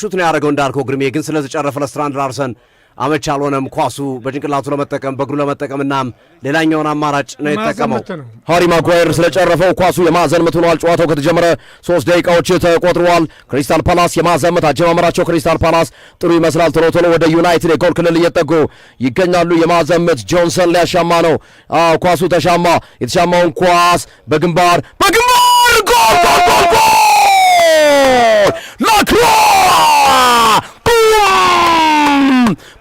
ሹት ነው ያደረገው እንዳልከው ግርሜ ግን ስለዚህ ጨረፈ ለስትራንድ ላርሰን አመች አልሆነም ኳሱ በጅንቅላቱ ለመጠቀም በእግሩ ለመጠቀምና ሌላኛውን አማራጭ ነው የተጠቀመው ሃሪ ማጓየር ስለጨረፈው ኳሱ የማዕዘን ምት ሆኗል ጨዋታው ከተጀመረ 3 ደቂቃዎች ተቆጥረዋል ክሪስታል ፓላስ የማዕዘን ምት አጀማመራቸው ክሪስታል ፓላስ ጥሩ ይመስላል ቶሎ ወደ ዩናይትድ የጎል ክልል እየጠጉ ይገኛሉ የማዕዘን ምት ጆንሰን ሊያሻማ ነው ኳሱ ተሻማ የተሻማውን ኳስ በግንባር ጎል ላክሮ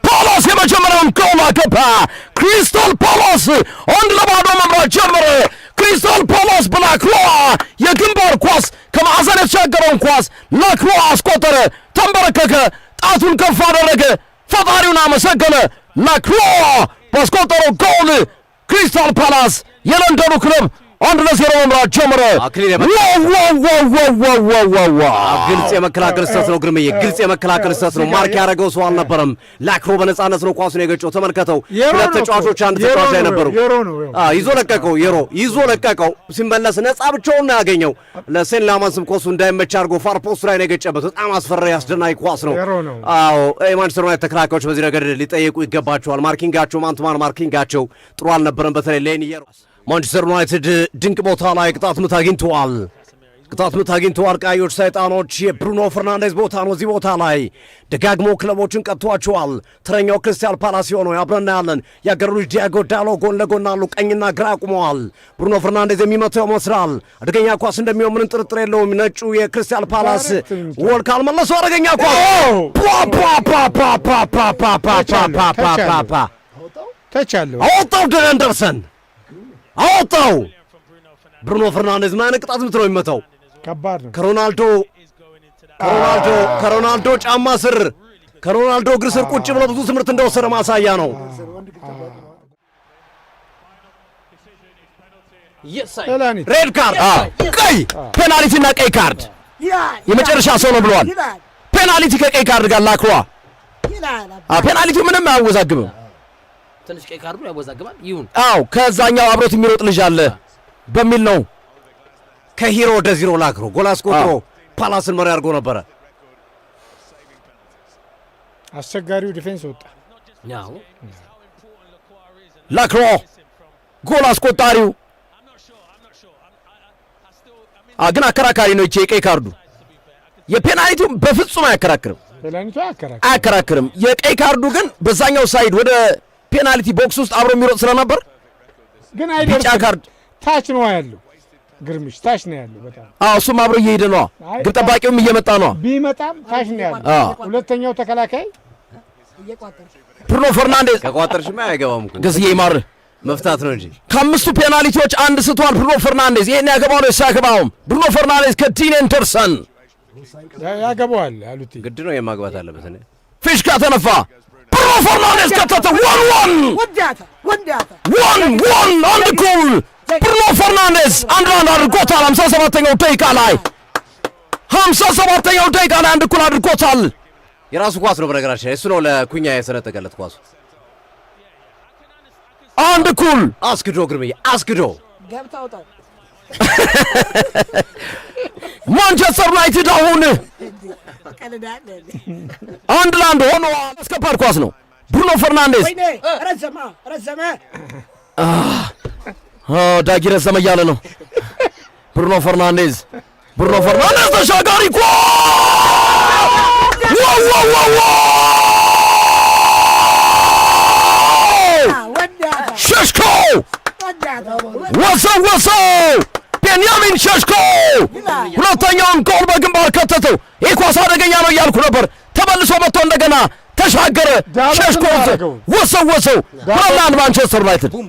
ፓላስ የመጀመሪያውን ጎል አገባ ክሪስታል ፓላስ 1-0 መምራት ጀመረ ክሪስታል ፓላስ በላክሮ የግንባር ኳስ ከማዕዘን የተሻገረውን ኳስ ላክሮ አስቆጠረ ተንበረከከ ጣቱን ከፍ አደረገ ፈጣሪውን አመሰገነ ላክሮ ባስቆጠረው ጎል ክሪስታል ፓላስ የለንደኑ ክለብ 1-0 መምራት ጀመረ ግልጽ የመከላከል ስህተት ነው ግርምዬ ግልጽ የመከላከል ስህተት ነው ማርክ ያደረገው ሰው አልነበረም ላክሮ በነጻነት ነው ኳሱን የገጨው ተመልከተው ሁለት ተጫዋቾች አንድ ተጫዋች ላይ ነበሩ ይዞ ለቀቀው ሲመለስ ነጻ ብቻውን ነው ያገኘው ለሴን ላማንስም ኳሱ እንዳይመች አድርጎ ፋር ፖስት ላይ ነው የገጨበት በጣም አስፈሪ አስደናቂ ኳስ ነው የማንቸስተር ዩናይትድ ተከላካዮች በዚህ ነገር ሊጠየቁ ይገባቸዋል ማርኪንጋቸው ማንቱማን ማርኪንጋቸው ጥሩ አልነበረም በተለይ ሌኒየር ማንቸስተር ዩናይትድ ድንቅ ቦታ ላይ ቅጣት ምት አግኝተዋል ቀዮች ሰይጣኖች የብሩኖ ፈርናንዴዝ ቦታ ነው እዚህ ቦታ ላይ ደጋግሞ ክለቦችን ቀጥቷቸዋል ተረኛው ክሪስታል ፓላስ ሆኖ ያብረና ያለን ያገሩ ልጅ ዲያጎ ዳሎ ጎን ለጎን አሉ ቀኝና ግራ ቆመዋል ብሩኖ ፈርናንዴዝ የሚመታው መስራል አደገኛ ኳስ እንደሚሆን ምንም ጥርጥር የለውም ነጩ የክሪስታል ፓላስ ወልካል መለሶ አደገኛ ኳስ ተቻለው አውጣው ደንደርሰን አውጣው ብሩኖ ፈርናንዴዝ ማን ቅጣት ምት ነው የሚመታው ከባድ ነው ከሮናልዶ ጫማ ስር ከሮናልዶ እግር ስር ቁጭ ብሎ ብዙ ትምህርት እንደወሰደ ማሳያ ነው ሬድ ካርድ ቀይ ፔናልቲና ቀይ ካርድ የመጨረሻ ሰው ነው ብለዋል ፔናልቲ ከቀይ ካርድ ጋር ላክሯ ፔናልቲው ምንም አያወዛግብም ትንሽ ቀይ ካርዱ ያወዛግባል ይሁን ከዛኛው አብሮት የሚሮጥ ልጅ አለ በሚል ነው ከሂሮ ወደ ዚሮ ላክሮ ጎል አስቆጥሮ ፓላስን መሪ አድርጎ ነበረ አስቸጋሪው ዲፌንስ ወጣ ላክሮ ጎል አስቆጣሪው ግን አከራካሪ ነው የቀይ ካርዱ የፔናልቲው በፍጹም አያከራክርም የቀይ ካርዱ ግን በዛኛው ሳይድ ወደ ፔናልቲ ቦክስ ውስጥ አብሮ የሚሮጥ ስለነበር ግን አይደርም ቢጫ ካርድ ታች ነው ያለው ግርምሽ ታች ነው ያለው በጣም እሱም አብሮ እየሄደ ነው ግብ ጠባቂውም እየመጣ ነው ቢመጣም ታች ነው ያለው ሁለተኛው ተከላካይ ብሩኖ ፈርናንዴዝ ከቋጠርሽማ አይገባም እኮ ገዝዬ ይማር መፍታት ነው እንጂ ከአምስቱ ፔናልቲዎች አንድ ስቷል ብሩኖ ፈርናንዴዝ ይሄን ያገባው ነው ሳይገባውም ብሩኖ ፈርናንዴዝ ከዲን ኤንደርሰን ያገባዋል አሉት ግድ ነው የማግባት አለበት እኔ ፊሽካ ተነፋ ብሩኖ ፈርናንዴዝ ከተተ 1-1 አንድ ጎል ብሩኖ ፈርናንዴዝ አንድ አድርጎታል 57ኛው ደቂቃ ላይ አንድ ጎል አድርጎታል የራሱ ኳስ ነው በነገራችን እሱ ነው ለኩኛ የሰነጠቀለት ኳሱ አንድ ጎል አስግዶ ግርምዬ አስግዶ ገብታውጣው ማንቸስተር ዩናይትድ አሁን አንድ ለአንድ ሆኖ አስከባድ ኳስ ነው ብሩኖ ፈርናንዴዝ ረዘመ ዳጊ ረዘመ እያለ ነው ብሩኖ ፈርናንዴዝ ተሻጋሪ ሸሽኮ ወሰው ቤንያሚን ሸሽኮ ሁለተኛውን ጎል በግንባር ከተተው ይህ ኳስ አደገኛ ነው እያልኩ ነበር ተመልሶ መጥቶ እንደገና ተሻገረ ሸሽኮ ወሰው ብራላንድ ማንቸስተር ዩናይትድ ቡም